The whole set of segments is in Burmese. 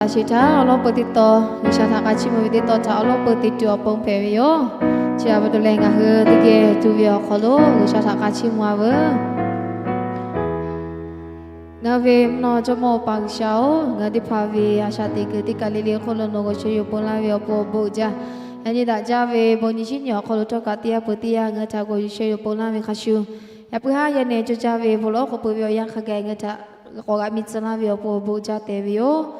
Sita Allah petito wisata kaci mewitito ca Allah petitu opong pewiyo cia betul lenga he tige tuwio kolo wisata kaci muawe ngave no jomo pangshao ngadi pavi asati gedi kalili kolo nogo cheyo pola we opo boja yani da jave boni sinyo kolo to katia petia ngata go cheyo pola we khashu ya puha yane jo jave bolo ko pewio yang khage ngata ko ga mitsana we opo boja tewiyo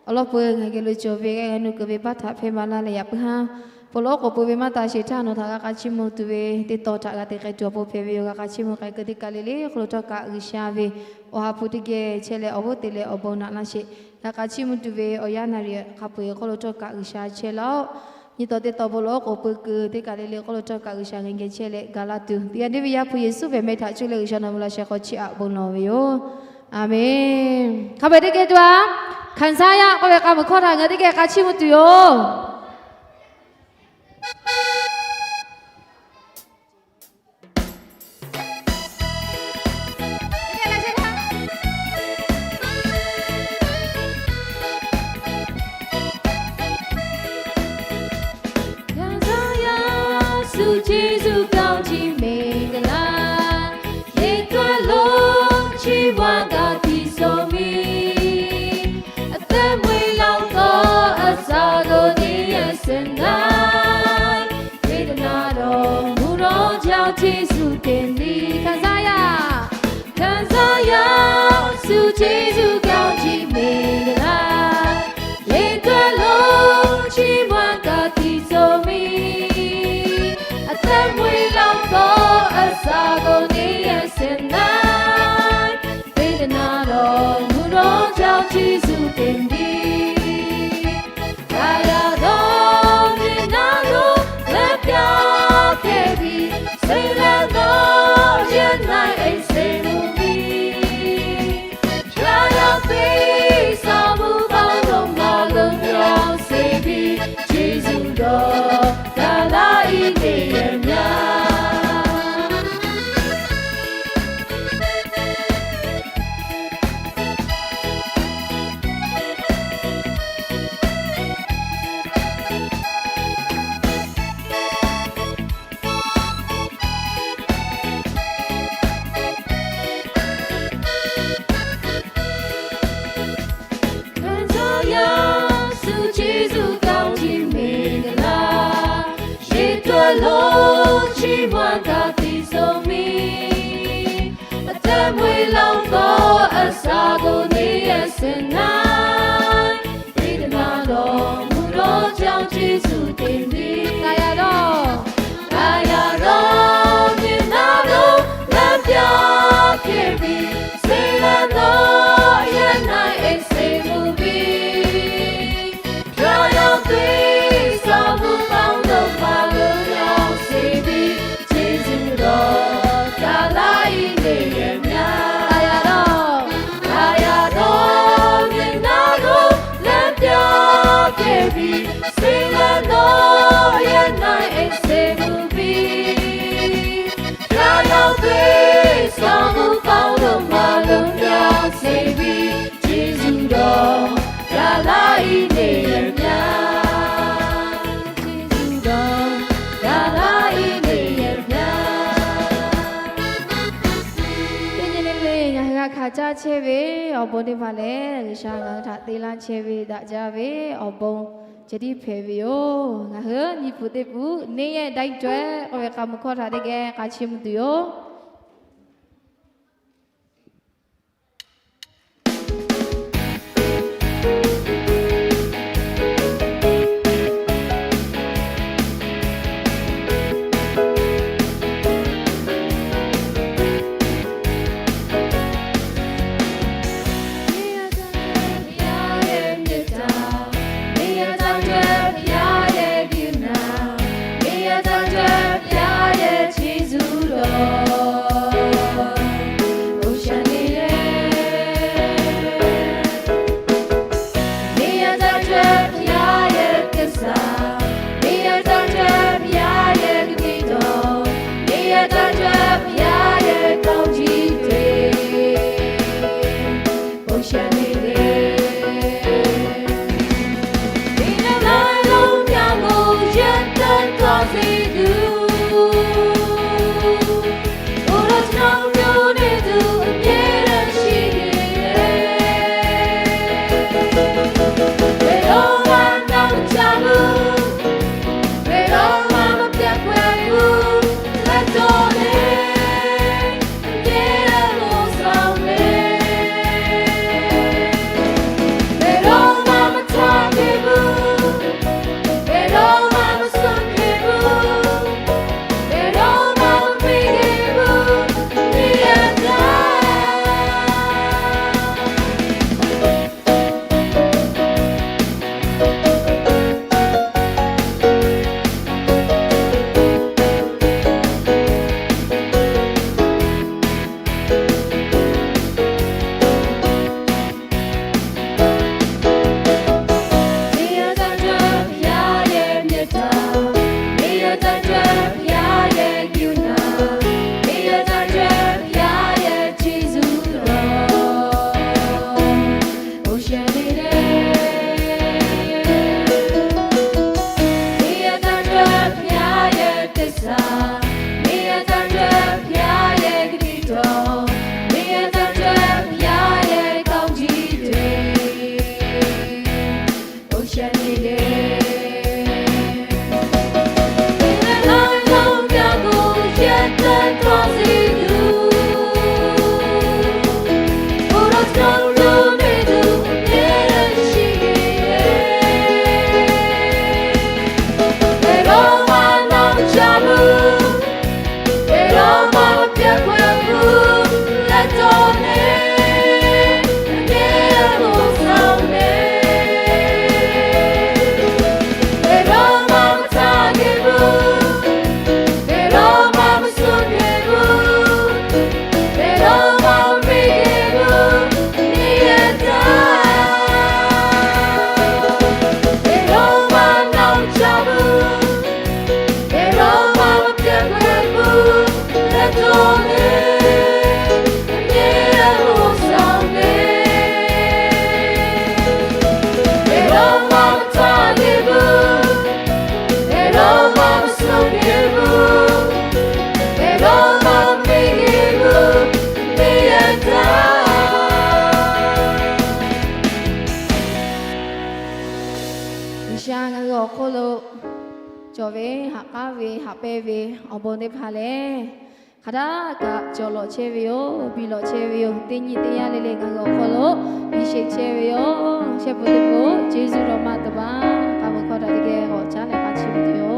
Allah pun ngake lucu vega nganu ke bata fe mala le yap ha polo ko pu be mata shita no tha ka chi mu tu ve ti to ta ka te ke to pu fe ve ka chi mu kai ke ti ka le le khlo to ka risha ve o ha pu ti ge chele obo te le obo na la shi ka chi mu tu ve o ya na ri ka pu khlo to ka risha che lo ni to te to polo ko pu ke ti ka le le khlo to ka risha nge chele gala tu ti ande vi ya pu yesu ve me tha chu le risha na mu la she ko chi a bon lo ve yo amen ka be te ke twa看啥呀？我要干么课堂？我得给他起么对哟。看啥呀？数起数高起每个啦，一段路去往高地上面。看啥呀？看啥呀？数起数高起每个啦，一段路去往高地上面，等会老高啥个你也先来，非得那罗木罗交起数点滴。虽然我原来爱谁努力，却要对啥不包容嘛更要谁比，记住了他那一年呀。路去往高地上面，等会老高啥个你也先来，你的那罗木罗将去数点滴，大家都你那罗蓝标给比，虽然我原来爱谁不比，却要对啥不放的话。虽然我原来爱谁不比，却要对啥不包容嘛更要谁比，记住了呀那一年呀，记住了呀那一年呀。今年嘞呀那卡扎切维，我不的话嘞，上个他对啦切维大家维，我不。jadi pevio ngah ni putih bu ni ya dai jwe ko ka mu ko tha de ge ka chim tu yo Oh ရှာငါရောခိုလို့ကျော်ဝေဟာကားဝေဟာပဲဝေအပေါ်နေဖာလေခဒါကကျော်လို့ချေဝေယောပြီးလို့ချေဝေယောတင်းကြီးတရားလေးလေးငါရောခိုလို့ပြီးရှိချေဝေယောချေဖို့တဖို့ဂျေဇုတော်မတပါကာမခေါ်တာတကယ်ဟောချားနေပါချင်တယ်ယော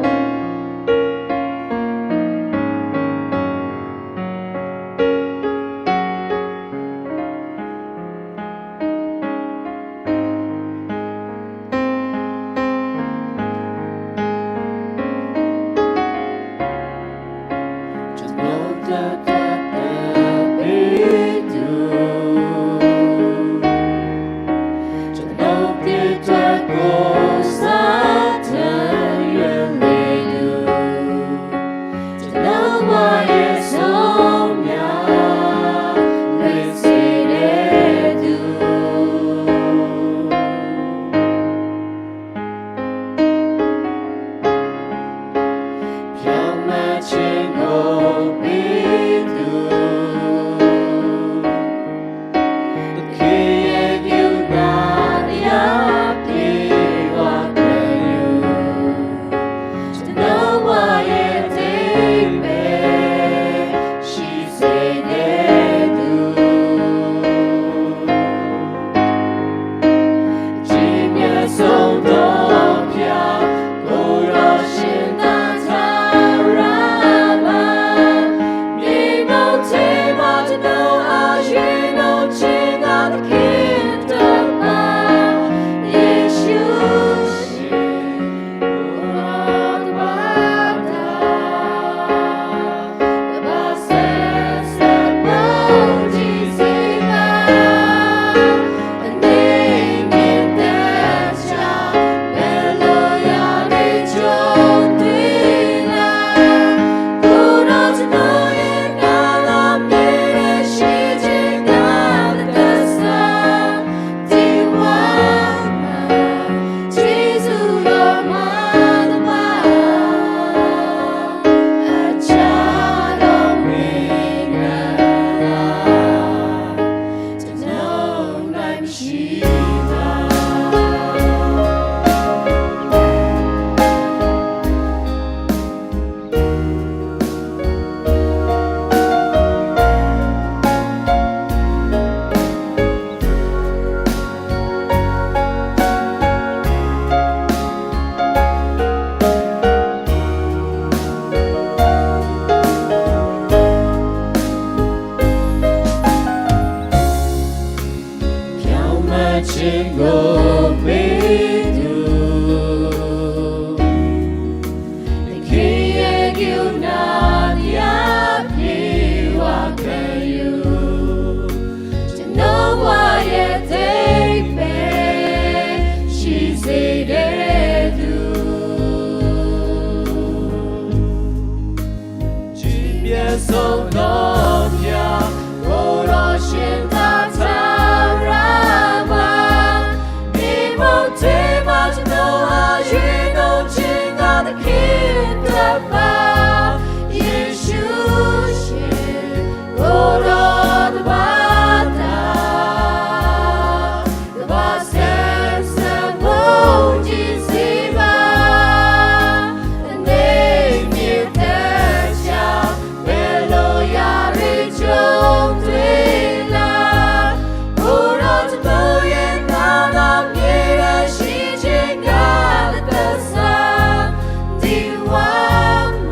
One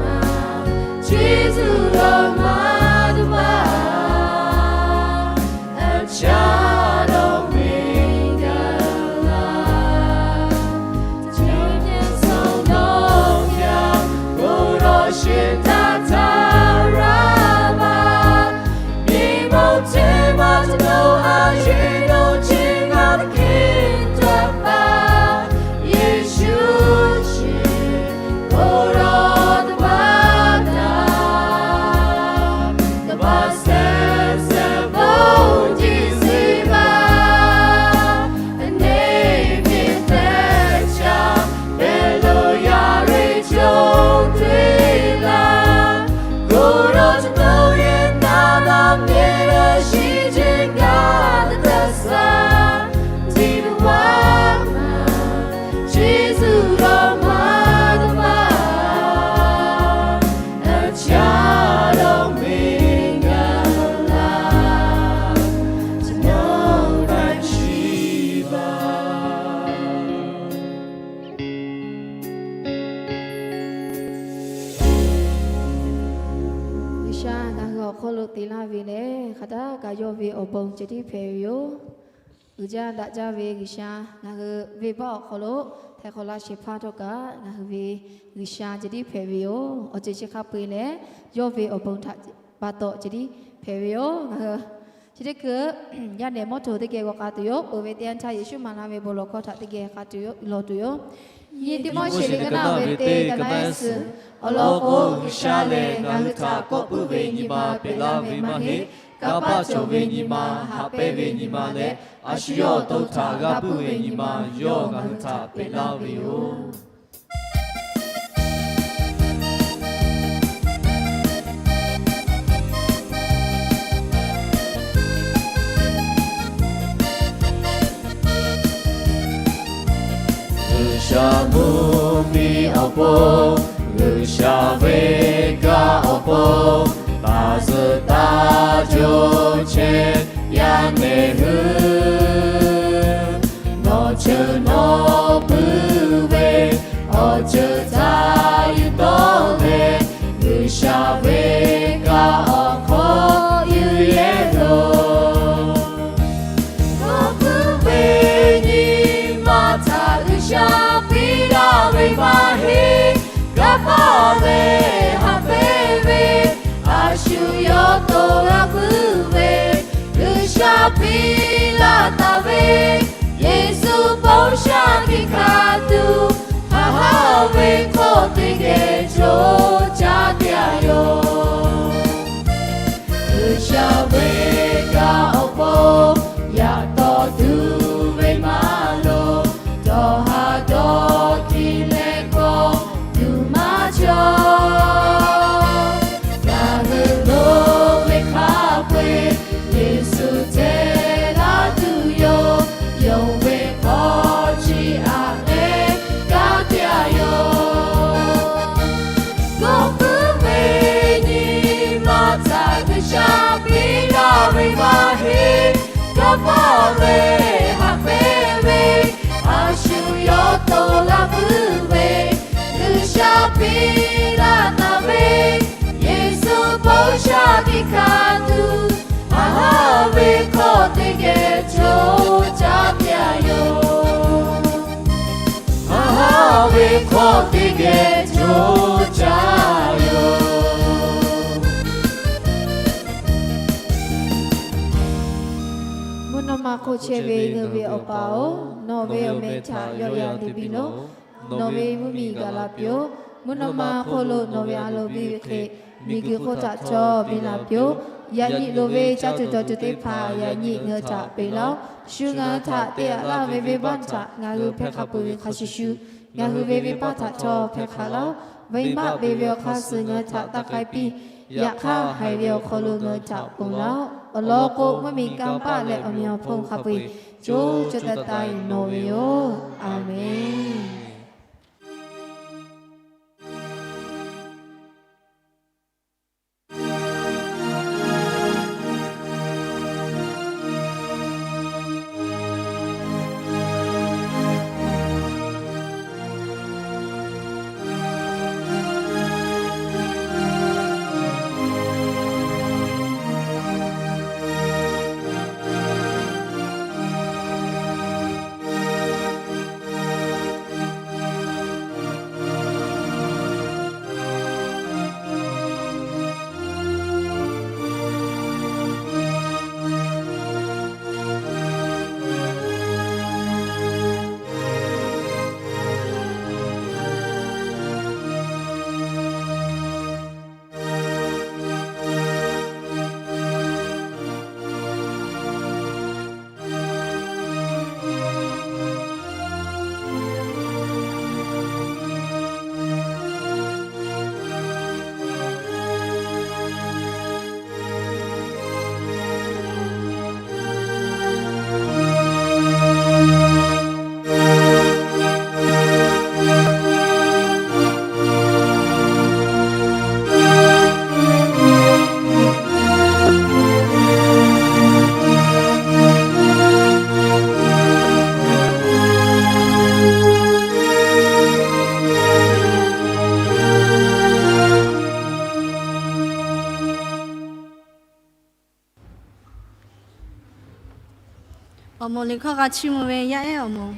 ตีลาวีเลขดากายวีอบงจิติเพโยอุจาดาจาวีกิชางาคือวีบอกขลุไทยขลาชิพาทกางาคือวีกิชาจิติเพโยอจิชิคาปีเลโยวีอบงทัปาโตจิติเพโยงาคือจิติคือยาเนมอโตติเกกาตุโยโอเวเตียนชาเยซูมานาเวโบโลคอทัติเกกาตุโยโลตุโยယေတိမောရှိလေကနာဝေတေကနယစအလောကိုရှာလေငါဟတာကောပုဝေညီမာပေလာဝေမဟေကပ္ပချောဝေညီမာဟာပေဝေညီမာလေအရှိယောဒုဋ္ဌာကပုဝေညီမာယောငါဟတာပေလာဝေယောရှာမူမီအပေါ်လူရှာဝေကအပေါ်ပါစတာကြိုချေရနေဟုနောချေနောပူဝေအောချေသာယတော်လေလူရှာဝေကအခေါ်ယူရဲ့တော်နောပူဝေညီမသာလူရှာဝေမာဟေကပါဝေဟာပေဝေအာရှုယောတောရပုဝေလူရှာပီလာတဝေယေစုပေါရှာကိခာတုဟာဟာဝေခိုတိကေချိုချာပြယောလူရှာဝေကအပေါ်ရတော်သူဝေမာလောတော်ဟာတော်ပါဝေဟာပေဝေအာရှုယောတောလာပုဝေလူရှာပီလာနာဝေယေစုပေါရှာကိခာတုအာဝေခေါ်တိကေချိုချပြယောအာဝေခေါ်တိကေချိုချယောมาโคเชเวเงเวอปาโอนอเวอเมชาယောယာတိပိနောနောเวมุမိกาลเปียวมุนมาโคโลနောเวอาโลบิခေမိကေခောချချောပိနာเปียวယညိလိုเวချတုတောတတိဖာယညိငေချပေလောရှုငါထတေအလာဝေဝေပန်ချငါလူဖက်ခပဝေခရှိရှုငါလူဝေဝေပချချောဖက်ခလောဝိမဝေဝေခဆငါချတခိုင်ပိယခဟိုင်ဝေခလိုငါချပုံလောအလောကိုမမီကံပါလေအမြောဖုံခပွေကျိုးချတတိုင်နောယောအာမင် 어머 리커가 침을 왜 야해 어머.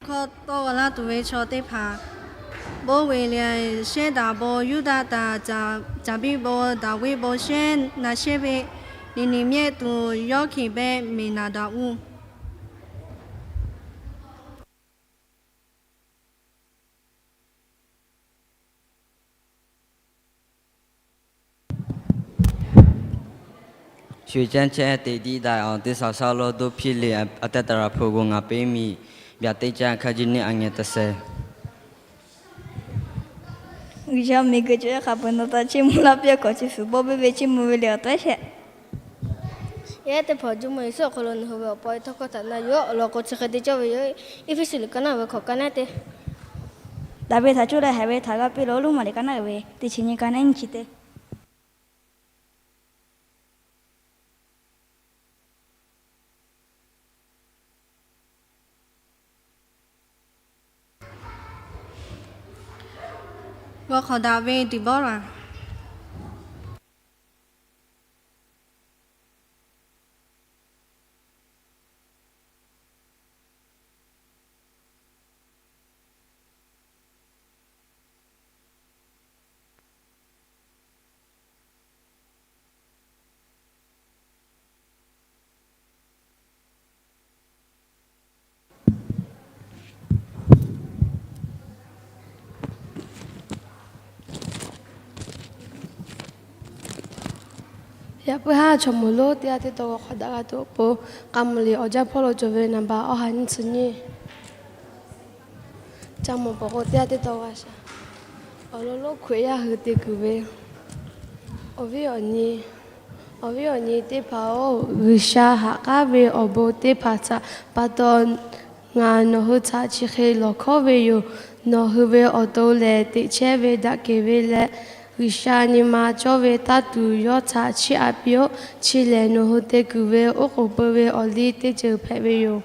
거 또라 두웨 초대파 보웨련 셰다보 유다다 자비보 다웨보 셴 나셰베 니니메 두 요키베 미나다우 ရွှေချမ်းချဲတေတီတိုင်အောင်တိဆောက်ဆောက်လို့တို့ဖြစ်လေအတက်တရာဖိုကိုငါပေးမိဗျာတိတ်ချခကြီးနဲ့အငယ်30Já me gajou acabando tá time lá pia coche fu bobe be time le ta she. ရဲတဲ့ဖော်ကျမဆော့ခလုံးဟိုဘပေါ်တော့ကတနာရောလောကချခတဲ့ကြောဝရ ifisili kana we kho kana te Da be tha chu la ha be tha ga pe lo lu ma le kana be ti chini kana in chite. 我考大卫的包了。ya pu ha chomulo te ate to khoda ga to po kamli oja pholo jove namba o han chni chamo po ko te ate to wa sha ololo khwe ya hu te kuwe ovi oni te pa o visha ha ka ve obo te pa cha paton nga no hu cha chi khe lo kho ve yo no hu ve o to le te che ve da ke ve le Vishani ma chove tatu yo cha chi apio chi le no hote kuwe o ko pwe oli te che phewe yo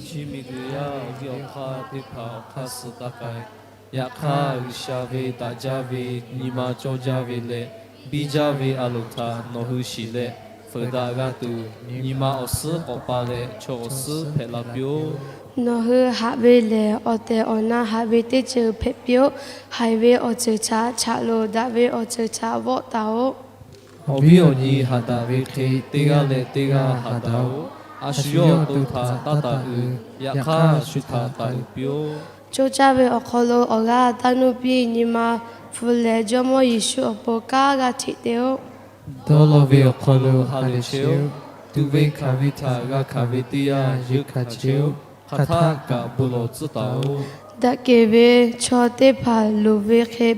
Chimiguya Yokha Depa Kasutakai Yakha Vishave Tajave Nima Chojave Le Bijave Aluta Nohushile Ferdagatu Nima Osu Opale Chosu Pelabio no hu have le ote ona have te che phepio highway o che cha cha lo da we o che cha wo ta o Obioni Hadave Ke Tega Le Tega Hadao Ashyo Tuta Tata Yakha Shuta Talpio cho cha we o kholo o ga tanu pi ni ma fule jomo yishu opo ka ga thi te o Dolove Okolo Halesheo Tuve Kavita Gakavitia Yukacheo Kataka Bulo Zutao da ke we cho te pha lo we khe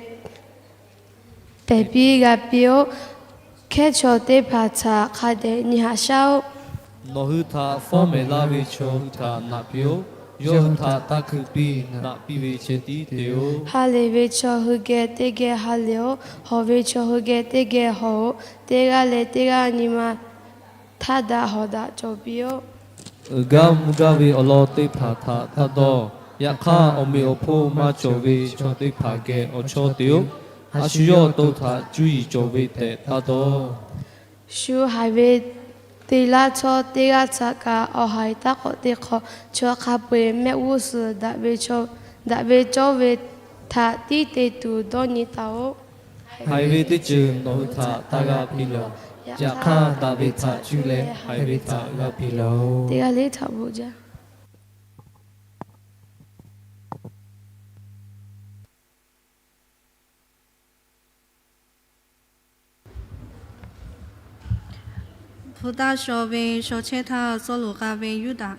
pe pi ga pio khe cho te pha cha kha de ni ha shao Nohuta Formela Vichota Napio Yohuta Takupi Napi Vicheti Teo ha le we cho hu ge te ge ha le o ho we cho hu ge te ge ho te ga le te ga ni ma tha da ho da cho pio Gam Gavi Olote Pata Tado Yakha Omi Opo Machovi Chote Page Ochotio Ashio Tota Jui Jove Te Tado shu ha we te la cho te ga cha ka o hai ta ko te kho cho kha pwe me u su da we cho we tha ti te tu do ni ta o Highway Tiju Nohuta Taga Pilo Yakha Davita Jule Highway Taga Pilo te ga le tha bo ja菩大小为小切他所罗嘎为有大。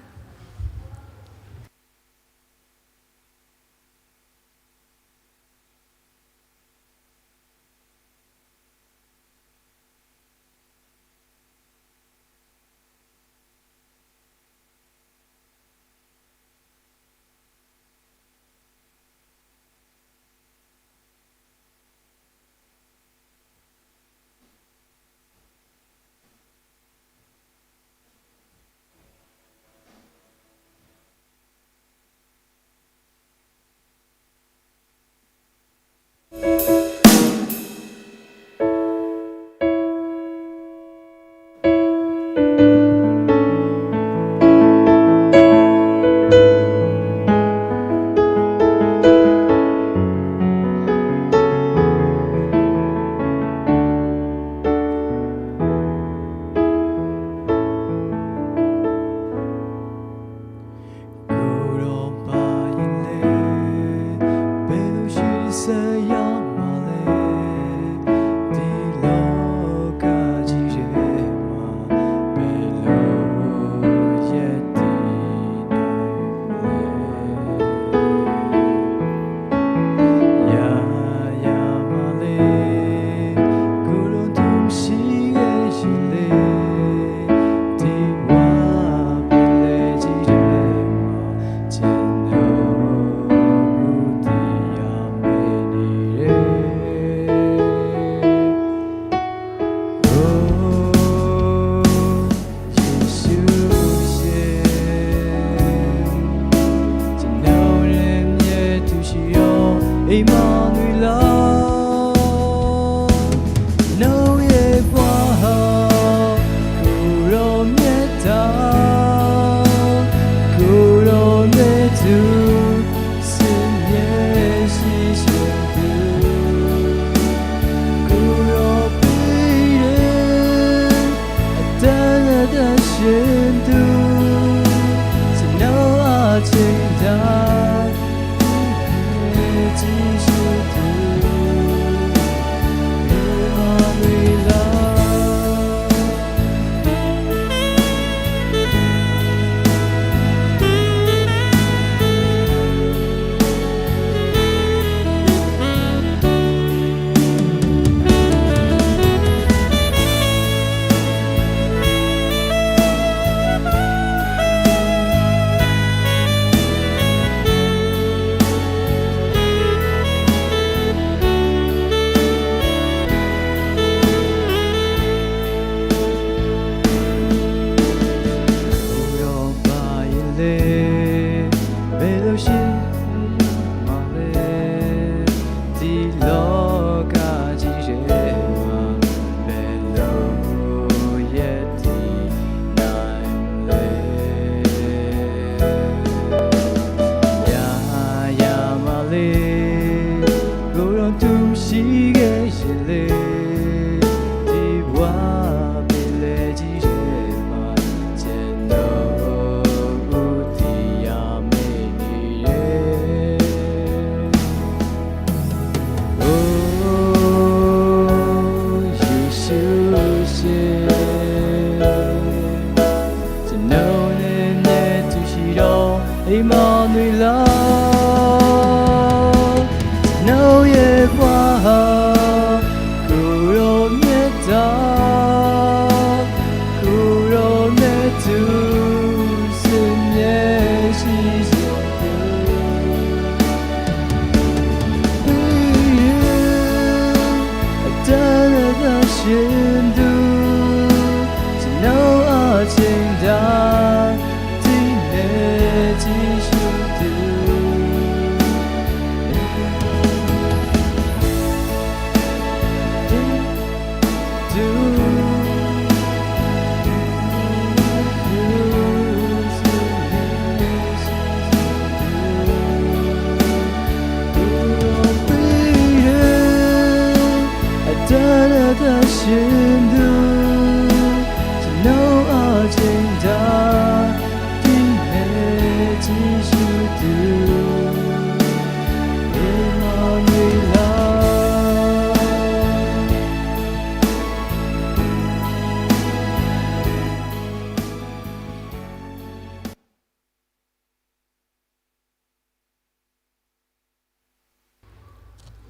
ရှင်သူစနောအချင်းသာကြည့်ရှုသူမေလာ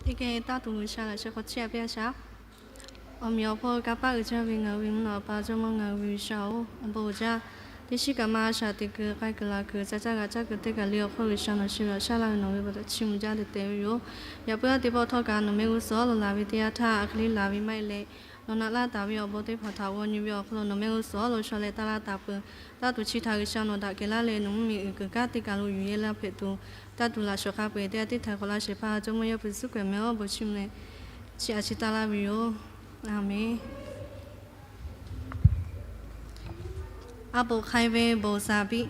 一个大肚下来是好吃不少。我苗婆甲爸个这边个云老爸这么个微笑，我不家。ဒီရှိကမရှာတကခိုက်ကလာကစစကစကတကလျောခေါ်ရှာနရှိရရှာလာနော်ဘတ်ချီမကြတဲ့တဲရောရပရတိဘောထောက်ကနမေကိုစောလလာပြီးတရားထအခလေးလာပြီးမိုက်လေနော်နာလာတာပြီးဘောတိဖထာဝညပြောခလို့နမေကိုစောလို့ရှော်လေတာလာတာပတာတူချီထားကရှာနော်တာကလာလေနုံမီကကတိကလို့ယူရလာဖြစ်သူတတူလာရှောခပေတဲ့တိထခလာရှိဖာကျမရပစုကမေဘောချီမလေချီအချီတာလာပြီးရောအာမင်အဘခိုင်ဝဲဘောစာပိ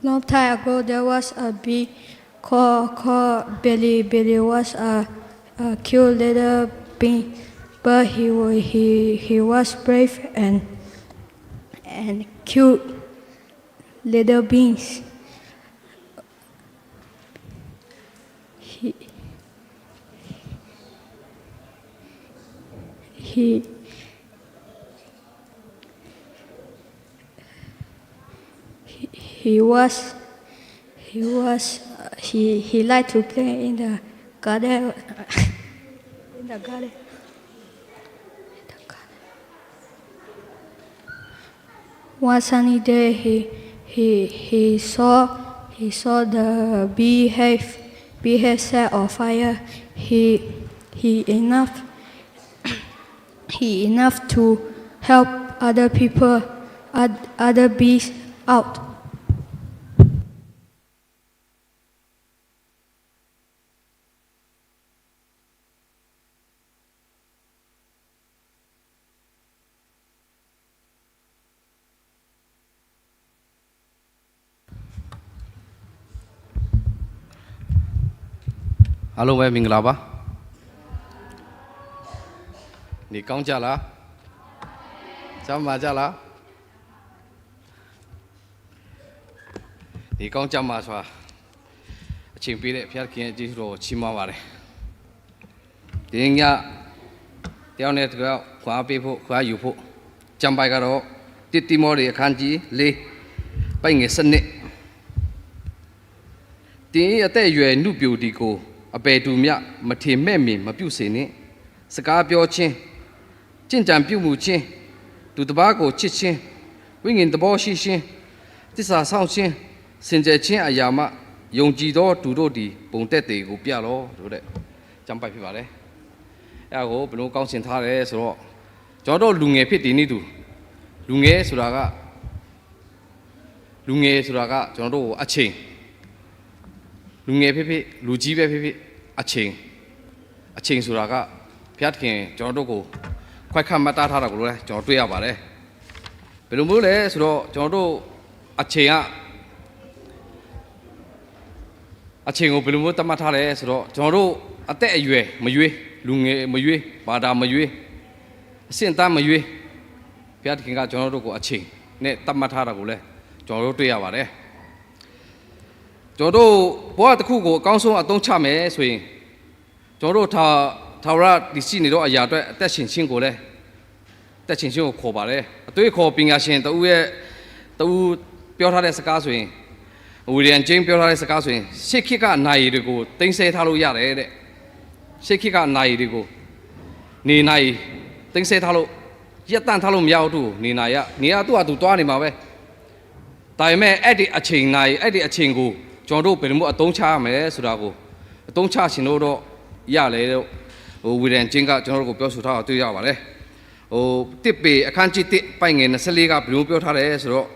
Long time ago, there was a bee called Billy. Billy was a cute little bee, but he was brave and cute little beings. He liked to play in the garden. In the garden. One sunny day, he saw the bee set on fire. He enough to help other people, other bees out. အားလုံးပဲမင်္ဂလာပါနေကောင်းကြလားကျမ်းမာကြလားနေကောင်းကြမှာဆိုတာအချိန်ပေးတဲ့ဖျက်ခင်အကျေးဇူးတော်ချီးမွမ်းပါတယ်ဒီညတယောက်နဲ့တယောက်ခွာပေးဖို့ခွာယူဖို့ကြံပိုက်ကတော့တိတိမောတွေအခန်းကြီး၄ပိုက်ငယ်7တင်းအသက်အရွယ်နှုတ်ပြူဒီကိုအပေတူမြမထေမဲ့မြင်မပြုတ်စေနှင့်စကားပြောခြင်းကြင်ကြံပြုတ်မှုခြင်းသူတစ်ပါးကိုချစ်ခြင်းဝိညာဉ်သဘောရှိခြင်းသစ္စာဆောင်ခြင်းစင်ကြယ်ခြင်းအရာမှယုံကြည်သောသူတို့သည်ပုံတက်တေကိုပြလောတို့တဲ့ကြံပိုက်ဖြစ်ပါတယ်အဲဒါကိုဘယ်လိုကောင်းဆင်ထားလဲဆိုတော့ကျွန်တော်တို့လူငယ်ဖြစ်တည်နေသူလူငယ်ဆိုတာကကျွန်တော်တို့အချိန်လူငယ်ဖြစ်ဖြစ်လူကြီးပဲဖြစ်ဖြစ်အချိန်ဆိုတာကဘုရားသခင်ကျွန်တော်တို့ကိုခွဲခတ်မှတ်သားထားတာကိုလည်းကျွန်တော်တွေ့ရပါတယ်ဘယ်လိုမျိုးလဲဆိုတော့ကျွန်တော်တို့အချိန်ကိုဘယ်လိုမျိုးသတ်မှတ်ထားလဲဆိုတော့ကျွန်တော်တို့အသက်အရွယ်မရွေးလူငယ်မရွေးဘာသာမရွေးအဆင့်အတန်းမရွေးဘုရားသခင်ကကျွန်တော်တို့ကိုအချိန်နဲ့သတ်မှတ်ထားတာကိုလည်းကျွန်တော်တို့တွေ့ရပါတယ်ကျွန်တော်တို့ဘဝတစ်ခုကိုအကောင်းဆုံးအသုံးချမယ်ဆိုရင်ကျွန်တော်တို့ထာဝရတည်ရှိနေတော့အရာအတွက်အသက်ရှင်ခြင်းကိုလည်းအသက်ရှင်ခြင်းကိုခေါ်ပါတယ်အသွေးခေါ်ပညာရှင်တူပြောထားတဲ့စကားဆိုရင်ဝီလျံဂျိမ်းပြောထားတဲ့စကားဆိုရင်ရှေ့ခေတ်ကနိုင်ရီတွေကိုတင်ဆက်ထားလို့ရတယ်တဲ့ရှေ့ခေတ်ကနိုင်ရီတွေကိုနေနိုင်တင်ဆက်ထားလို့ရက်တန့်ထားလို့မရဘူးနေနိုင်ရနေရသူ့ဟာသူတွားနေမှာပဲဒါပေမဲ့အဲ့ဒီအချိန်နိုင်အဲ့ဒီအချိန်ကိုကျွန်တော်တို့ဘယ်လိုမျိုးအသုံးချရမလဲဆိုတာကိုအသုံးချရှင်တို့တော့ရလေတော့ဝီလျံဂျင်းကကျွန်တော်တို့ကိုပြောဆိုထားတာတွေ့ရပါတယ်တစ်ပေအခန်းကြီး1ပိုင်ငယ်24ကဘယ်လိုပြောထားတယ်ဆိုတော့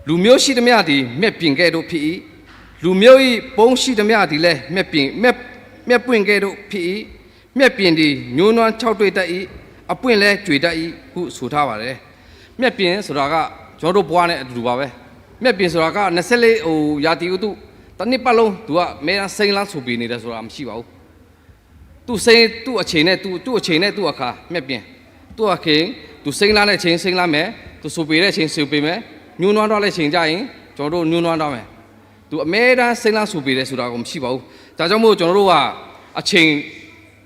လူမျိုးရှိသမျှသည်မြက်ပြင်ကဲ့သို့ဖြစ်၏လူမျိုး၏ပုံရှိသမျှသည်လည်းမြက်ပွင့်ကဲ့သို့ဖြစ်၏မြက်ပြင်သည်ညှိုးနွမ်း၆တွေ့တတ်၏အပွင့်လည်းကြွေတတ်၏ဟုဆိုထားပါတယ်မြက်ပြင်ဆိုတာကကျွန်တော်တို့ဘွားနဲ့အတူတူပါပဲမြက်ပြင်ဆိုတာက24ရာသီဥတုတစ်နှစ်ပတ်လုံးသူကမဲစိန်လန်းဆူပြီးနေတယ်ဆိုတာမရှိပါဘူးသူအချိန်နဲ့သူ့အခါမြက်ပြင်သူ့အခင်သူစိန်လန်းတဲ့ချိန်စိန်လန်းမယ်သူဆူပြီးတဲ့ချိန်ဆူပြီးမယ်ညှိုးနွမ်းတော့တဲ့ချိန်ကြရင်ကျွန်တော်တို့ညှိုးနွမ်းတော့မယ်သူအမဲတန်းစိန်လန်းဆူပြီးတယ်ဆိုတာကိုမရှိပါဘူးဒါကြောင့်မို့ကျွန်တော်တို့ကအချိန်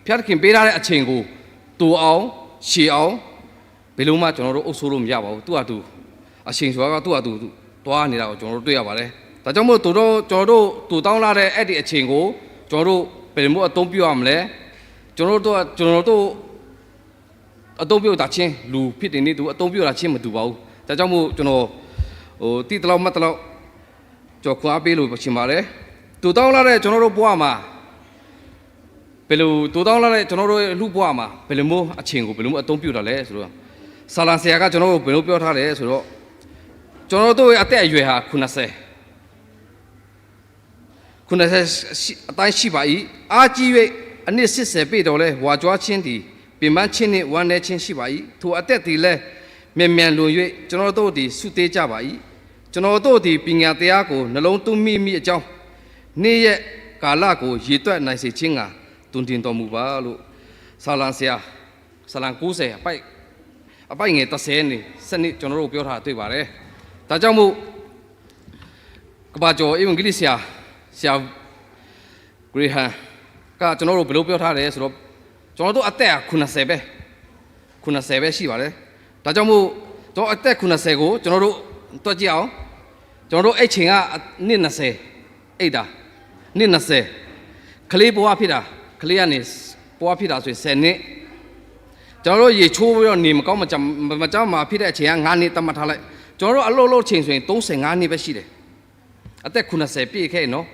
ဖျက်ခင်ပေးထားတဲ့အချိန်ကိုတူအောင်ရှည်အောင်ဘယ်လိုမှကျွန်တော်တို့အုပ်ဆိုးလို့မရပါဘူးသူ့ဟာသူအချိန်ဆိုတာကသူ့ဟာသူတွားနေတာကိုကျွန်တော်တို့တွေ့ရပါတယ်ဒါကြောင့်မို့ကျွန်တော်တို့တူတောင်းလာတဲ့အဲ့ဒီအချိန်ကိုကျွန်တော်တို့ဘယ်လိုမျိုးအသုံးပြုရမလဲကျွန်တော်တို့အသုံးပြုတာချင်းလူဖြစ်တဲ့နေ့သူအသုံးပြုတာချင်းမတူပါဘူးဒါကြောင့်မို့ကျွန်တော်တိတလောက်မတလောက်ကြော်ခွာပေးလို့ရှင်ပါတယ်တူတောင်းလာတဲ့ကျွန်တော်တို့ဘဝမှာဘယ်လိုတူတောင်းလာတဲ့ကျွန်တော်တို့လူဘဝမှာဘယ်လိုမျိုးအချိန်ကိုဘယ်လိုမျိုးအသုံးပြုတာလဲဆိုတော့ဆာလန်ဆရာကကျွန်တော်တို့ဘယ်လိုပြောထားလဲဆိုတော့ကျွန်တော်တို့ရဲ့အသက်အရွယ်ဟာ90အတိုင်းရှိပါ၏အားကြီး၍အနည်း80ပြည့်တော်လဲဝါကြွားခြင်းသည်ပင်ပန်းခြင်းနှင့်ဝမ်းနည်းခြင်းရှိပါ၏ထိုအသက်သည်လည်းမြန်လွန်၍ကျွန်တော်တို့သည်ဆုသေးကြပါ၏ကျွန်တော်တို့သည်ပညာတရားကိုနှလုံးသွင်းမိအကြောင်းနေ့ရက်ကာလကိုရည်တွက်နိုင်စေခြင်းကတွင်တင်တော်မူပါလို့ဆာလန်90အပိုက်ငယ်30နေစနစ်ကျွန်တော်တို့ပြောထားတွေ့ပါတယ်ဒါကြောင့်မို့ကဘာကျော်ဧဝံဂေလိဆရာဂရေဟန်ကကျွန်တော်တို့ဘယ်လိုပြောထားလဲဆိုတော့ကျွန်တော်တို့အသက်90ပဲရှိပါတယ်ဒါကြောင့်မို့ကျွန်တော်အသက်90ကိုကျွန်တော်တို့တွက်ကြည့်အောင်ကျွန်တော်တို့အဲ့ချိန်ကနှစ်20အိတ်တာနှစ်20ကလေးဘဝဖြစ်တာကလေးကနေဘဝဖြစ်တာဆိုရင်10နှစ်ကျွန်တော်တို့ရေချိုးပြီးတော့နေမကောင်းမကြမှာဖြစ်တဲ့အချိန်က9နှစ်တတ်မှတ်ထားလိုက်ကျွန်တော်တို့အလုပ်လုပ်ချိန်ဆိုရင်35နှစ်ပဲရှိတယ်အသက်90ပြည့်ခဲ့နော်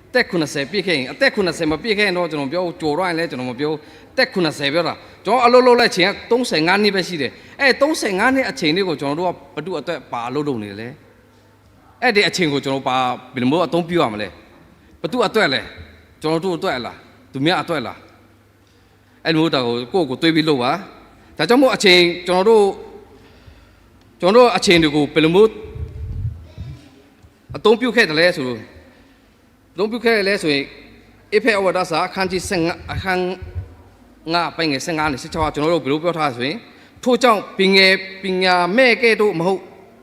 အသက်90ပြည့်ခဲ့ရင်အသက်90မပြည့်ခဲ့ရင်တော့ကျွန်တော်ပြောကြော်တော့ရင်လည်းကျွန်တော်မပြောအသက်90ပြောတာကျွန်တော်အလုပ်လုပ်လိုက်ချိန်က35နှစ်ပဲရှိတယ်အဲ35နှစ်အချိန်လေးကိုကျွန်တော်တို့ကဘသူအတွက်ပါအလုပ်လုပ်နေတယ်လေအဲ့ဒီအချိန်ကိုကျွန်တော်ပါဘယ်လိုမျိုးအသုံးပြုရမလဲဘသူအတွက်လဲကျွန်တော်တို့အတွက်လားသူများအတွက်လားအဲ့လိုတော့ကိုယ့်ကိုတွေးပြီးလုပ်ပါဒါကြောင့်မို့အချိန်ကျွန်တော်တို့အချိန်တွေကိုဘယ်လိုမျိုးအသုံးပြုခဲ့တယ်လဲဆိုရင် အဖေဝဒစာအခန်းကြီးအခန်းငါပိုင်ငယ်15နဲ့16ကျွန်တော်တို့ဘယ်လိုပြောထားဆိုရင်ထို့ကြောင့်ပညာမဲ့ကဲ့သို့မဟုတ်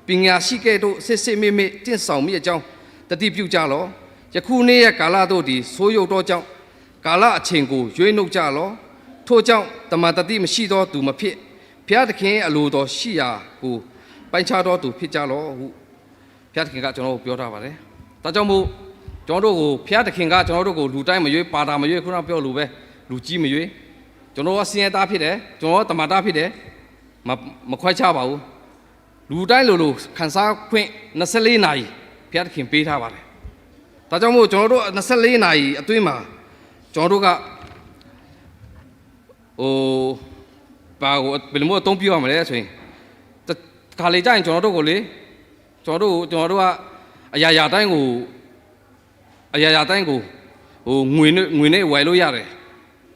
ပညာရှိကဲ့သို့စစ်စစ်မေ့မေ့တင့်ဆောင်မိအကြောင်းတတိပြုကြလောယခုနေ့ရဲ့ကာလတို့သည်ဆိုးရုပ်သောကြောင့်ကာလအချိန်ကိုရွေးနှုတ်ကြလောထို့ကြောင့်တမန်တတိမရှိသောသူမဖြစ်ဘုရားသခင်အလိုတော်ရှိရာကိုပိုင်းခြားသောသူဖြစ်ကြလောဟုဘုရားသခင်ကကျွန်တော်တို့ပြောထားပါတယ်ဒါကြောင့်မို့ကျွန်တော်တို့ကိုဘုရားသခင်ကကျွန်တော်တို့ကိုလူတိုင်းမရွေးပါတာမရွေးခုနပြောလို့ပဲလူကြီးမရွေးကျွန်တော်ကစင်ရသားဖြစ်တယ်ကျွန်တော်ကတမန်သားဖြစ်တယ်မခွဲခြားပါဘူးလူတိုင်းလိုခန်းစားခွင့်24နာရီဘုရားသခင်ပေးထားပါတယ်ဒါကြောင့်မို့ကျွန်တော်တို့24နာရီအတွင်းမှာကျွန်တော်တို့ကဘာကိုဘယ်လိုမျိုးအသုံးပြုရမလဲဆိုရင်ခါလေကြရင်ကျွန်တော်တို့ကိုလေကျွန်တော်တို့ကအရာရာတိုင်းကိုငွေနဲ့ဝယ်လို့ရတယ်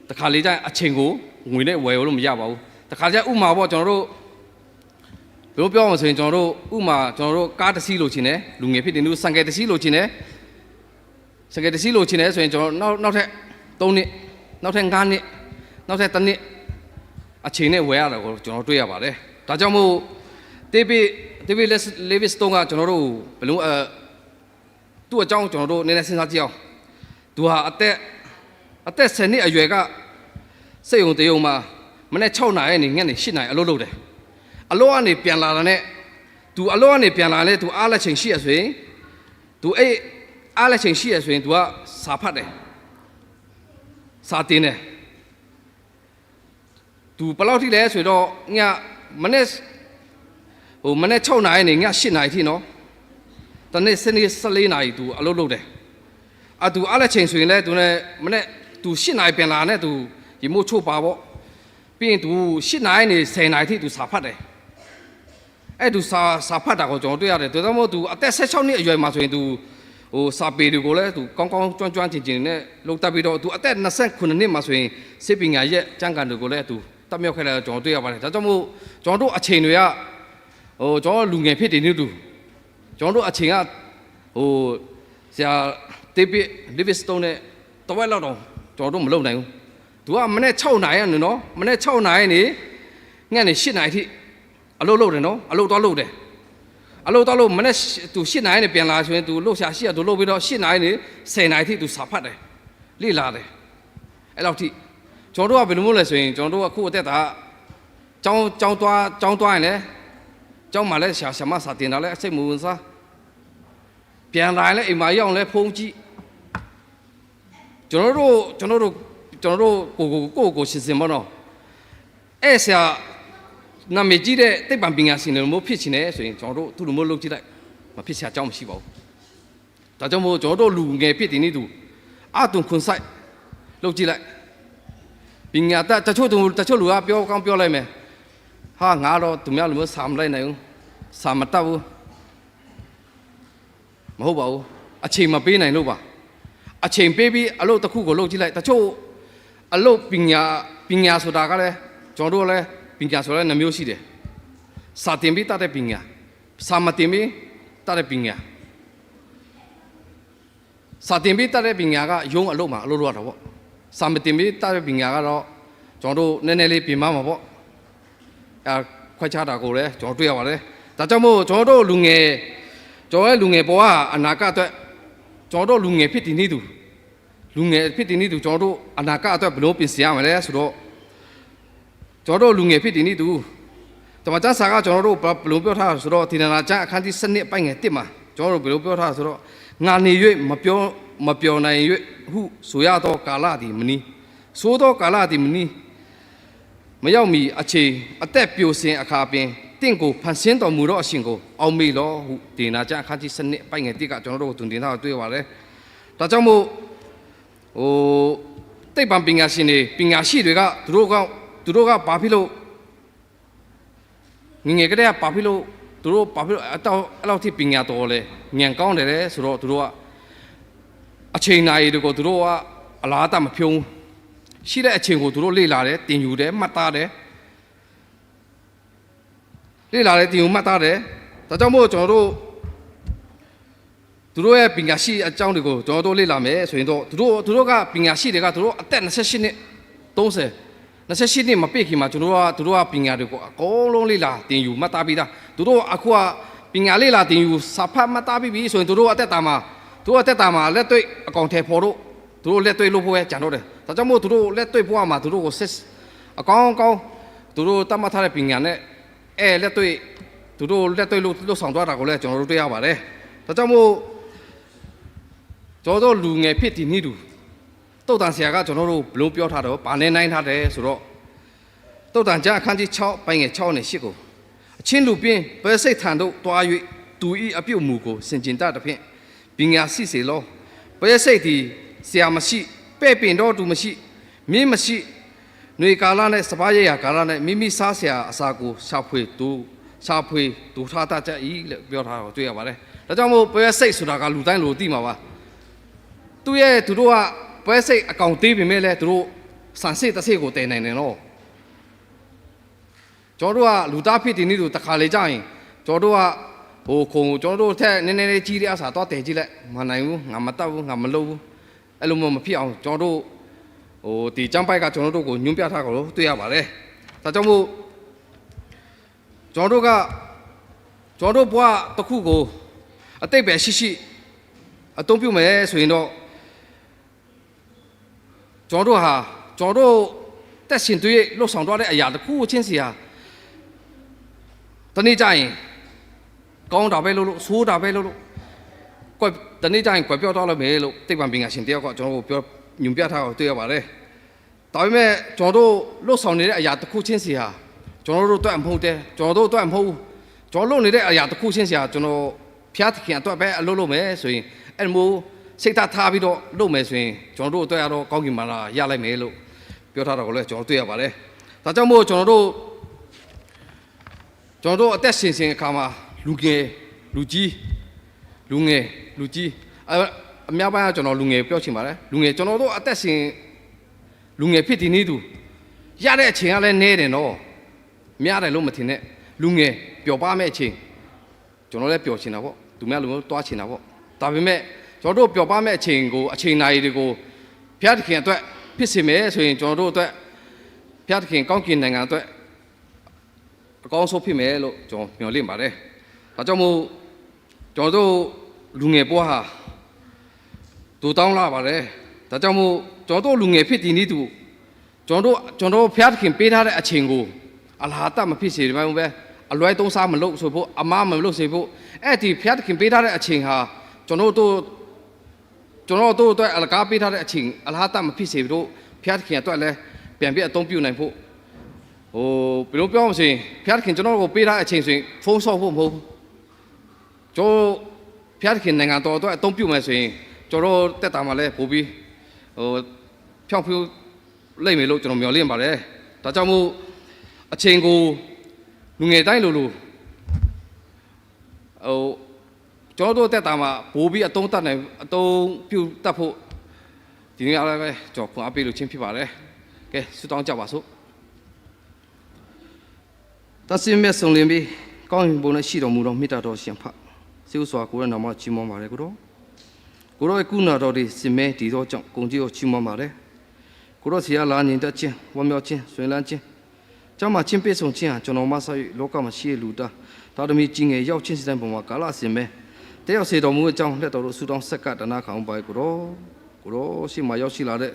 တခါလေကြရင်အချိန်ကိုငွေနဲ့ဝယ်လို့မရပါဘူးတခါကျဥမာပေါ့ကျွန်တော်တို့ဘယ်လိုပြောအောင်ဆိုရင်ကျွန်တော်တို့ဥမာကျွန်တော်တို့ကားတစ်စီးလိုချင်တယ်လူငယ်ဖြစ်တယ်လို့စံကယ်တစ်စီးလိုချင်တယ်စံကယ်တစ်စီးလိုချင်တယ်ဆိုရင်ကျွန်တော်နောက်ထပ်3နှစ်နောက်ထပ်5နှစ်နောက်ထပ်1နှစ်အချိန်နဲ့ဝယ်ရတာကိုကျွန်တော်တွေ့ရပါတယ်ဒါကြောင့်မို့ဒေးဗစ်လေဗစ်စတုန်းကကျွန်တော်တို့ဘယ်လိုသူ့အကြောင်းကျွန်တော်တို့နည်းနည်းစဉ်းစားကြည့်အောင်သူဟာအသက်10နှစ်အရွယ်ကစိတ်ုံတယုံမှာမနေ့6နာရီနဲ့ညနေ8နာရီအလုပ်လုပ်တယ်အလုပ်ကနေပြန်လာတဲ့သူအလုပ်ကနေပြန်လာတဲ့သူအားလက်ချိန်ရှိရဆိုရင်သူအဲ့အားလက်ချိန်ရှိရဆိုရင်သူကစာဖတ်တယ်စာတင်တယ်သူဘယ်လောက်ထိလဲဆိုတော့ညမနေ့6နာရီနဲ့ည8နာရီထိနော်တနေ့စနေ14နာရီသူအလုပ်လုပ်တယ်သူအားလက်ချိန်ဆိုရင်လည်းသူနဲ့မနေ့သူ8နာရီပြန်လာတဲ့သူရေမို့ချို့ပါပေါ့ပြီးရင်သူ8နာရီနဲ့10နာရီထိသူစာဖတ်တယ်အဲ့သူစာဖတ်တာကိုကျွန်တော်တွေ့ရတယ်ဒါကြောင့်မို့သူအသက်16နှစ်အရွယ်မှာဆိုရင်သူစာပေတွေကိုလည်းသူကောင်းကောင်းကျွမ်းကျင်နဲ့လုပ်တတ်ပြီးတော့သူအသက်29နှစ်မှာဆိုရင်စေပညာရဲ့ကျမ်းဂန်တွေကိုလည်းသူတတ်မြောက်ခဲ့တယ်ကျွန်တော်တွေ့ရပါတယ်ဒါကြောင့်မို့ကျွန်တော်တို့အချိန်တွေကကျွန်တော်လူငယ်ဖြစ်တယ်နေတူကျွန်တော်တို့အချိန်ကဆရာဒေးဗစ်လေဗစ်စတုန်းနဲ့တဝက်လောက်တော့ကျွန်တော်တို့မလုပ်နိုင်ဘူးသူကမနေ့6နာရီကနေနော်မနေ့6နာရီနေညနေ8နာရီထိအလုပ်လုပ်တယ်နော်အလုပ်သွားလုပ်တယ်အလုပ်သွားလို့မနေ့သူ8နာရီနေပြန်လာဆိုရင်သူလှုပ်ရှားရှိရသူလုပ်ပြီးတော့8နာရီနေ10နာရီထိသူစာဖတ်တယ်လေ့လာတယ်အဲ့လောက်ထိကျွန်တော်တို့ကဘယ်လိုမျိုးလဲဆိုရင်ကျွန်တော်တို့ကခုအသက်တာကျောင်းသွားရင်လည်းကျောင်းမှာလည်းရှာမစာတင်တာလည်းအစိတ်မဝင်စားပြန်လာလည်းအိမ်မှာရောက်လည်းဖုန်းကြည့်ကျွန်တော်တို့ကိုရှင်းစင်မတော့အဲ့ဆရာနာမည်ကြီးတဲ့သိပ္ပံပညာရှင်တွေမျိုးဖြစ်ချင်တယ်ဆိုရင်ကျွန်တော်တို့သူ့လိုမျိုးလုပ်ကြည့်လိုက်မဖြစ်စရာအကြောင်းမရှိပါဘူးဒါကြောင့်မို့ကျွန်တော်တို့လူငယ်ဖြစ်တဲ့နေ့သူအတုံခွန်ဆိုင်လုပ်ကြည့်လိုက်ပညာတချို့လူကပြောကောင်းပြောလိုက်မယ်ဟာငါတော့သူများလိုမျိုးစာမလိုက်နိုင်ဘူးစာမတတ်ဘူးမဟုတ်ပါဘူးအချိန်မပေးနိုင်လို့ပါအချိန်ပေးပြီးအလုပ်တစ်ခုကိုလုပ်ကြည့်လိုက်တချို့အလုပ်ပညာဆိုတာကလည်းကျွန်တော်တို့လည်းပညာဆိုတာနှမျိုးရှိတယ်စာတင်ပြီးတတ်တဲ့ပညာစာမတင်ပြီးတတ်တဲ့ပညာစာတင်ပြီးတတ်တဲ့ပညာကရုံးအလုပ်မှာအလုပ်လုပ်ရတာပေါ့စာမတင်ပြီးတတ်တဲ့ပညာကတော့ကျွန်တော်တို့နည်းနည်းလေးပြင်မှာပေါ့ခွဲခြားတာကိုလည်းကျွန်တော်တွေ့ရပါတယ်ဒါကြောင့်မို့ကျွန်တော်တို့လူငယ်ဘဝကအနာဂတ်အတွက်ကျွန်တော်တို့လူငယ်ဖြစ်တည်နေသူကျွန်တော်တို့အနာဂတ်အတွက်ဘယ်လိုပြင်ဆင်ရမလဲဆိုတော့ကျွန်တော်တို့လူငယ်ဖြစ်တည်နေသူတမန်ကျမ်းစာကကျွန်တော်တို့ဘယ်လိုပြောထားဆိုတော့ဒီနာကျမ်းအခန်းကြီး7အပိုင်ငယ်1မှာကျွန်တော်တို့ဘယ်လိုပြောထားဆိုတော့ငါနေ၍မပြောနိုင်၍ဟုဆိုရသောကာလသည်မနီးဆိုသောကာလသည်မနီးမရောက်မီအချိန်အသက်ပြိုစင်အခါပင်တင့်ကိုဖန်ဆင်းတော်မူသောအရှင်ကိုအောင်မေလောဟုဒေနာကျအခန်းကြီး7အပိုင်ငယ်1ကကျွန်တော်တို့တင်ထားတွေ့ပါတယ်ဒါကြောင့်မို့သိပ္ပံပညာရှင်တွေပညာရှိတွေကသူတို့ကဘာဖြစ်လို့ငယ်ကလေးကဘာဖြစ်လို့သူတို့ဘာဖြစ်လို့အဲ့လောက်ထိပညာတော်လဲဉာဏ်ကောင်းတယ်လေဆိုတော့သူတို့ကအချိန်နာရီတွေကိုသူတို့ကအလားအတမဖြုံးရှိတဲ့အချိန်ကိုသူတို့လေ့လာတယ်တင်ယူတယ်မှတ်သားတယ်လေ့လာတယ်တင်ယူမှတ်သားတယ်ဒါကြောင့်မို့ကျွန်တော်တို့ သူတို့ရဲ့ပညာရှိအကြောင်းတွေကိုကျွန်တော်တို့လေ့လာမယ်ဆိုရင်တော့သူတို့ကပညာရှိတွေကသူတို့အသက်28နှစ်30 28နှစ်မပြည့်ခင်မှာကျွန်တော်တို့ကပညာတွေကိုအကုန်လုံးလေ့လာသင်ယူမှတ်သားပြီးသားသူတို့အခုကပညာလေ့လာသင်ယူစာဖတ်မှတ်သားပြီးပြီဆိုရင်သူတို့အသက်တာမှာလက်တွေ့အကောင်ထဲပေါ်တော့သူတို့လက်တွေ့လို့ဖို့ပဲကြံတော့တယ်ဒါကြောင့်မို့သူတို့လက်တွေ့ဖို့မှာသူတို့ကိုစစ်အကောင်းသူတို့တတ်မှတ်ထားတဲ့ပညာနဲ့လက်တွေ့သူတို့လက်တွေ့လို့ဆောင်သွားတာကိုလည်းကျွန်တော်တို့တွေ့ရပါတယ်ဒါကြောင့်မို့ကျွန်တော်တို့လူငယ်ဖြစ်တည်နေတူတုတ်တန်ဆရာကကျွန်တော်တို့ဘလို့ပြောထားတော့ဗာနေနိုင်ထားတယ်ဆိုတော့တုတ်တန်ကျမ်းအခန်းကြီး6ပိုင်းငယ်6နဲ့8ကိုအချင်းလူပြင်းပဲစိတ်ထန်တို့တွား၍သူဤအပြုတ်မှုကိုစင်ကျင်တတ်တဲ့ဖြင့်ပညာရှိစေလောပဲစိတ်သည်ဆရာမရှိပဲ့ပင်တော့သူမရှိမင်းမရှိຫນွေကာလနဲ့စပားရရကာလနဲ့မိမိစားဆရာအစာကိုရှာဖွေသူထားတတ်ကြ၏လို့ပြောထားတော့တွေ့ရပါတယ်ဒါကြောင့်မို့ပဲစိတ်ဆိုတာကလူတိုင်းလူသိမှာပါသူတို့ကပဲစိတ်အကောင်သေးပေမဲ့လည်းသူတို့စံစိတ်တစ်စိတ်ကိုတည်နိုင်တယ်နော်ကျွန်တော်တို့ကလူသားဖြစ်တည်နေသူတစ်ခါလေကြာရင်ကျွန်တော်တို့ကကျွန်တော်တို့ထက်နည်းနည်းလေးကြီးတဲ့အစာတော့တည်ကြည့်လိုက်မနိုင်ဘူးငါမတတ်ဘူးငါမလုပ်ဘူးအဲ့လိုမျိုးမဖြစ်အောင်ကျွန်တော်တို့ဒီចောင်းပိုက်ကကျွန်တော်တို့ကိုညွှန်ပြထားကြလို့တွေ့ရပါတယ်ဒါကြောင့်မို့ကျွန်တော်တို့ဘဝတစ်ခုကိုအတိတ်ပဲရှိအသုံးပြုမယ်ဆိုရင်တော့ကျွန်တော်တို့တက်ရှင်တွေလှုပ်ဆောင်သွားတဲ့အရာတစ်ခုချင်းစီဟာတနေ့ကျရင်ကောင်းတာပဲလို့ဆိုးတာပဲလို့ကွယ်တနေ့ကျရင်ကွယ်ပြောတော့လို့မယ်လို့တိတ်ပံပင်ကရှင်တယောက်ကကျွန်တော်တို့ပြောညွန်ပြထားအောင်တွေ့ရပါတယ်ဒါပေမဲ့ကျွန်တော်တို့လှုပ်ဆောင်နေတဲ့အရာတစ်ခုချင်းစီဟာကျွန်တော်တို့အတွက်မဟုတ်တယ်ကျွန်တော်တို့အတွက်မဟုတ်ဘူးကျွန်တော်လုပ်နေတဲ့အရာတစ်ခုချင်းစီဟာကျွန်တော်ဖျားသခင်အတွက်ပဲအလုပ်လုပ်မယ်ဆိုရင်အဲ့လိုစိတ်ထားပြီးတော့လုပ်မယ်ဆိုရင်ကျွန်တော်တို့အတွက်ကတော့ကောင်းကင်မှာလာရလိုက်မယ်လို့ပြောထားတာကိုလည်းကျွန်တော်တွေ့ရပါတယ်ဒါကြောင့်မို့ကျွန်တော်တို့အသက်ရှင်အခါမှာလူငယ်လူကြီးအများပိုင်းကကျွန်တော်လူငယ်ပြောချင်ပါတယ်လူငယ်ကျွန်တော်တို့အသက်ရှင်လူငယ်ဖြစ်တည်နေသူရတဲ့အချိန်ကလည်းနေတယ်နော်များတယ်လို့မထင်နဲ့လူငယ်ပျော်ပါမဲ့အချိန်ကျွန်တော်လည်းပျော်ချင်တာပေါ့သူများလူမျိုးတွားချင်တာပေါ့ဒါပေမဲ့ကျွန်တော်တို့ပျော်ပါမဲ့အချိန်နာရီတွေကိုဘုရားသခင်အတွက်ဖြစ်စေမယ်ဆိုရင်ကျွန်တော်တို့အတွက်ဘုရားသခင်ကောင်းကင်နိုင်ငံအတွက်အကောင်းဆုံးဖြစ်မယ်လို့ကျွန်တော်မျှော်လင့်ပါတယ်ဒါကြောင့်မို့ကျွန်တော်တို့လူငယ်ဘဝဟာဒူတောင်းလာပါတယ်ဒါကြောင့်မို့ကျွန်တော်တို့လူငယ်ဖြစ်တည်နေသူကျွန်တော်ဘုရားသခင်ပေးထားတဲ့အချိန်ကိုအလဟာတမဖြစ်စေတယ်ပဲအလွဲသုံးစားမလုပ်ဆိုဖို့အမားမလုပ်စေဖို့အဲ့ဒီဘုရားသခင်ပေးထားတဲ့အချိန်ဟာကျွန်တော်တို့အတွက်အလကားပေးထားတဲ့အချိန်အလဟာတမဖြစ်စေဖို့ဘုရားသခင်အတွက်လည်းပြန်ပြီးအသုံးပြုနိုင်ဖို့ဘယ်လိုပြောမလဲဘုရားသခင်ကျွန်တော်ကိုပေးထားတဲ့အချိန်ဆိုရင်ဖုန်းဆော့ဖို့မဟုတ်ဘူးကျွန်တော်ဘုရားသခင်နိုင်ငံတော်အတွက်အသုံးပြုမယ်ဆိုရင်ကျွန်တော်တက်တာမှလည်းပို့ပြီးဖြောင်းဖြူလိမ့်မယ်လို့ကျွန်တော်မျှော်လင့်ပါတယ်ဒါကြောင့်မို့အချိန်ကိုလူငယ်တိုင်းလိုကျွန်တော်တို့တက်တာမှာပို့ပြီးအသုံးပြုတတ်ဖို့ဒီနေ့အားလည်းပဲကျွန်တော်ခွန်အားပေးလို့ချင်းဖြစ်ပါတယ်ကဲဆုတောင်းကြပါစို့တဆင်းမဲ့ဆုံးလင်းပြီးကောင်းရင်ဘုံနဲ့ရှိတော်မူသောမေတ္တာတော်ရှင်ဖစေဥစွာကိုယ်ရဲ့နာမချီးမွမ်းပါတယ်ကိုရောကုဏတော်ဒီစင်မဲဒီတော့ကြောင့်ဂုဏ်ကြီးကိုချီးမွမ်းပါတယ်ကိုရောဆရာလာnhìnတတ်ခြင်းဝမ်းမြောက်ခြင်းဆွေလန်းခြင်းเจ้าမှာချင်းပြည့်စုံခြင်းဟာကျွန်တော်မှဆက်၍လောကမှာရှိတဲ့လူသားသာသမီကြီးငယ်ရောက်ချင်းစတဲ့ပုံမှာကာလစင်မဲတယောက်စေတော်မူအကြောင်းလက်တော်တို့ဆုတောင်းဆက်ကတနာခံပါကိုရောရှိမှရောက်ရှိလာတဲ့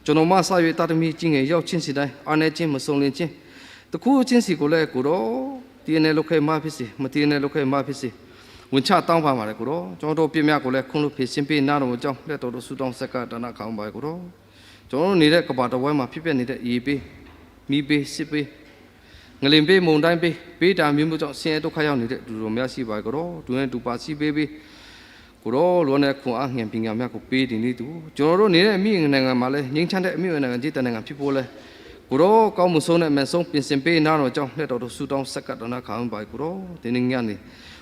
ကျွန်တော်မှဆက်၍သာသမီကြီးငယ်ရောက်ချင်းစတဲ့အာနေချင်းမစုံလင်ခြင်းတခုချင်းစီကိုလည်းကိုရောတည်နေလောက်ခဲမှဖြစ်စေမတည်နေလောက်ခဲမှဖြစ်စေဝင်ချတောင်းပါပါလေကိုရောကျွန်တော်တို့ပြည့်မြတ်ကိုလည်းခွန်းလို့ဖြစ်ရှင်းပေးနာတော်မူကြောင်းလက်တော်တို့ဆုတောင်းဆက်ကတနာခံပါကိုရောကျွန်တော်တို့နေတဲ့ကဘာတော်ဝဲမှာဖြစ်ပြနေတဲ့အေးပေးမိပေးစစ်ပေးငလင်ပေးမုန်တိုင်းပေးတာမျိုးမျိုးကြောင့်ဆင်းရဲဒုက္ခရောက်နေတဲ့လူတော်များရှိပါကြတော့သူနဲ့တူပါစီပေးကိုရောလောနဲ့ခွန်အားငင်ပညာများကိုပေးတင်နေသူကျွန်တော်တို့နေတဲ့အမိနိုင်ငံမှာလည်းငြိမ်းချမ်းတဲ့အမိနိုင်ငံကြီးတန်နိုင်ငံဖြစ်ဖို့လဲကိုရောကောင်းမှုဆုံးနဲ့မဆုံးပြင်ဆင်ပေးနာတော်ကြောင့်လက်တော်တို့ဆူတောင်းဆက်ကတနာခံပါကိုရောဒီနေ့ညနေ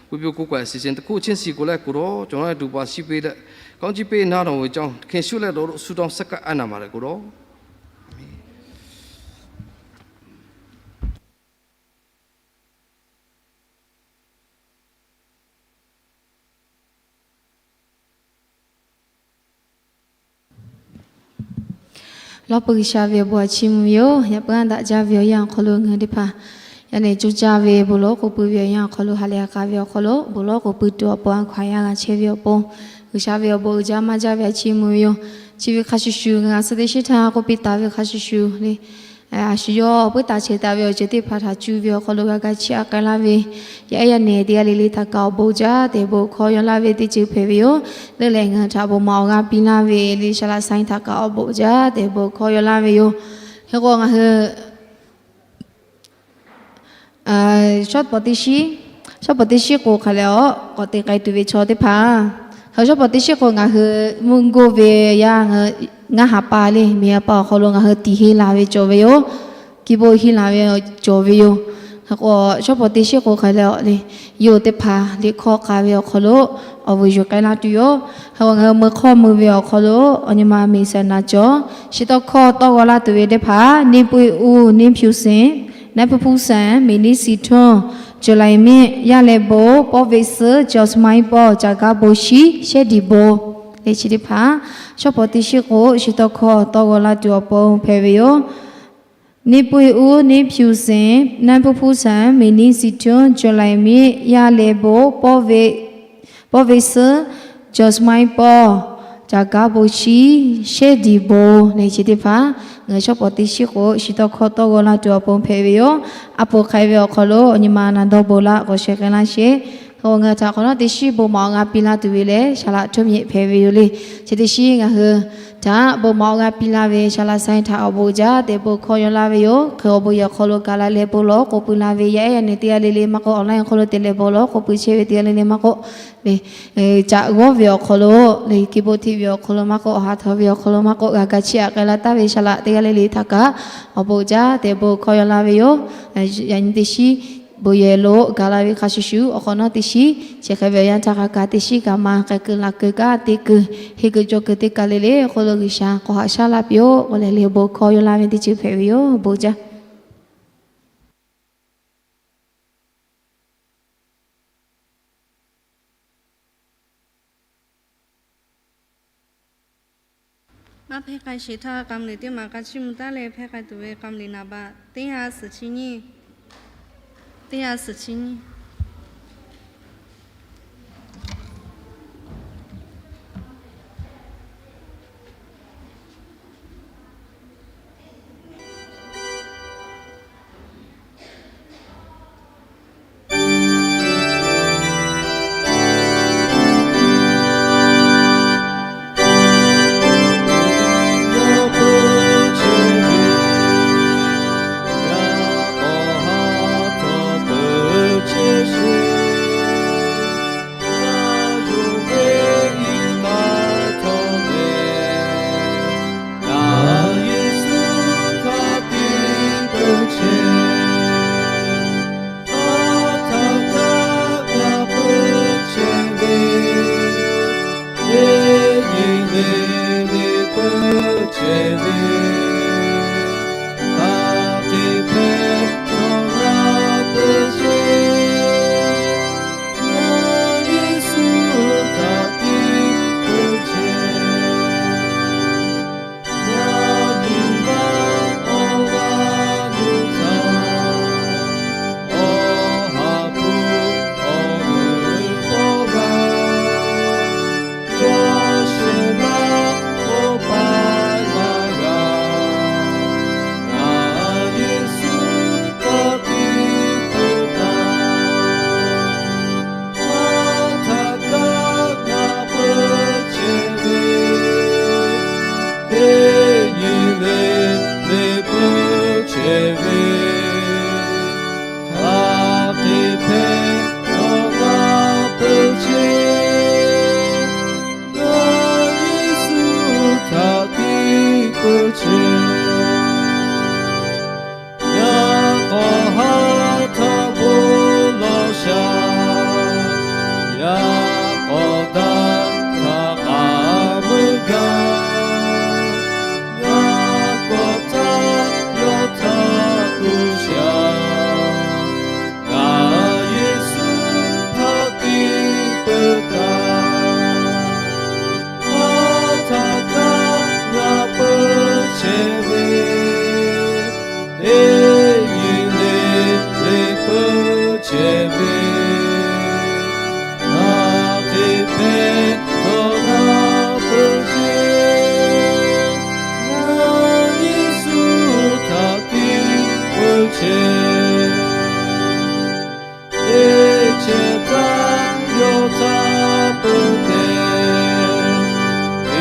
ဝိပုကိုကွယ်စီစဉ်တခုချင်းစီကိုလည်းကိုရောကျွန်တော်တို့တူပါစီပေးတဲ့ကောင်းချီးပေးနာတော်ကိုကြောင့်ခင်ရှုလက်တော်တို့ဆူတောင်းဆက်ကအနာပါလေကိုရော လောပုရှာဝေဘောချီမီယိုယပန်ဒါကြဝေယံခလုငဒီဖာယနေ့ကျူကြဝေဘလောကိုပူဝေယံခလုဟာလျာကဝေခလုဘလောကိုပူတောပွန်ခွာယံချေဝေပုံဝရှာဝေဘောဂျာမကြဝေချီမီယိုချီဝေခရှရှုငါစဒေရှိတာကိုပိတာဝေခရှရှုလေအရှိယောပုတာချေတာဝေဂျတိဖာထာကျူဝေခလုကချီအကလာဝေယနေတရားလေးလေးထကောက်ဘောဂျာတေဘောခေါ်ယလာဝေတိချေဖေဝေယောလေလေငါထာဘောမောင်ကပိနာဝေလေးရှာလာဆိုင်ထကောက်ဘောဂျာတေဘောခေါ်ယလာဝေယောဟေကောငါဟေshot patishi ko khaleo ko te kai tu ve chote pha ha shot patishi ko nga he mungo ve ya nga ha pa le me pa kholo nga he ti he la ve cho ve yo ki bo hi la ve cho ve yo ha ko shot patishi ko khaleo le yo te pha le kho ka ve kholo awu yo kai la tu yo ha nga me kho mu ve kholo anyama me sa na cho shi to kho to ko la tu ve te pha ni pui u ni phyu sin နဖဖူဆန်မီနီစီထွန်းဇူလိုင်မင်းရလေဘောပေါ်ဝိဆာဂျော့စမိုင်းပေါ်ဂျာကဘိုရှိရှေဒီဘောလေချီဒီဖာရှော့ပေါ်တီရှိကိုရှိတော့ခေါ်တော့လာတူပုံဖေဝီယိုနေပွေဦးနေဖြူစင်နဖဖူဆန်မီနီစီထွန်းဇူလိုင်မင်းရလေဘောပေါ်ဝိဆာဂျော့စမိုင်းပေါ်ဂျာကဘိုရှိရှေဒီဘောလေချီဒီဖာငါရှော့ပေါ်တီရှိကိုရှိတော့ခေါ်တော့လာတူပုံဖေဝီယိုအပိုခိုင်ဝေခလိုအညီမနန်တော့ဘောလာကိုရှေကလာရှေခေါငါတာခေါတီရှိဘောမောင်ငါပီလာတူဝေလေရှာလာထုံမြေဖေဝီယိုလေချတီရှိငါဟဒါဘောမောင်ငါပီလာဝေရှာလာဆိုင်ထားအဘောကြတေဘောခေါ်ရလာဝေယောခေါ်ဘောရခလိုကလာလေဘောလောကိုပူလာဝေရဲ့နေတရားလေးလေးမကောအွန်လိုင်းခလိုတေလေဘောလောကိုပူချေဝေတရားလေးလေးမကောလေဂျာဝဝေခလိုလေကီဘိုတီဝေခလိုမကောဟာသဝေခလိုမကောကချီအကလာတဝေရှာလာတရားလေးလေးထကအဘောကြတေဘောခေါ်ရလာဝေယောယန်တိရှိဘိုယေလိုဂါလာဝီခါရှူရှူအခနတိရှိချေခဝေယန်တာခါတိရှိကမာကကလကကတိကဟေကဂျိုကတိကလေလေခလိုဂီရှာကိုဟာရှာလာပြိုဝလေလေဘိုခေါ်ရလာမတိချီဖေဝီယိုဘိုဂျာမဖေခိုင်ရှိတာကမ်လီတိမာကချိမတလေဖေခိုင်တူဝေကမ်လီနာဘာတင်းဟာစချင်းနီတင်းဟာစချင်းနီ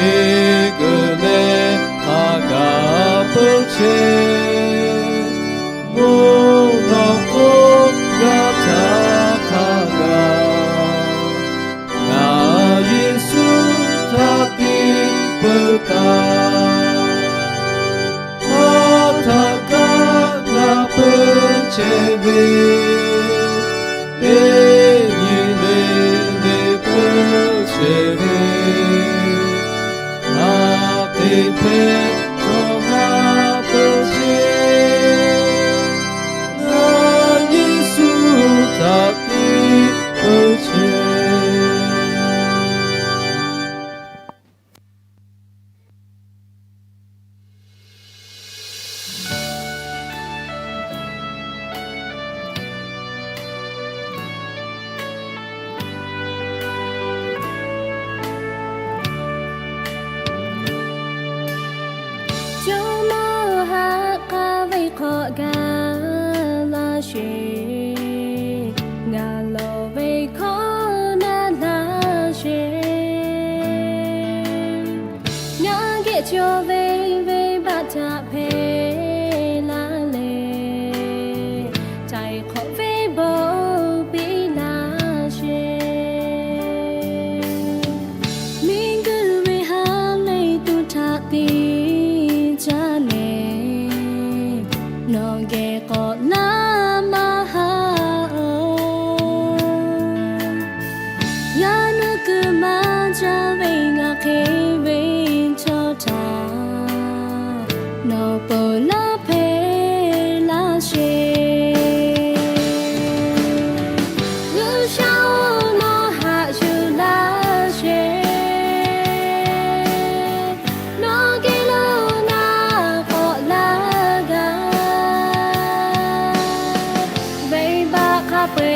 Egele agapuche Monoko gata kaga Na Yesu taki beta Ataka na pecheve Enyile ne pecheve Atepe toma peche Na Yesu taki peche Your baby, but I pay la le. Tai coffee bo be la she. Mingle we have late to tati jane. No get got la maha. Yana kumanja venga keve. No pola pe la she Lu shao no ha shu la she No ke lo na ko la ga Vei ba ka pe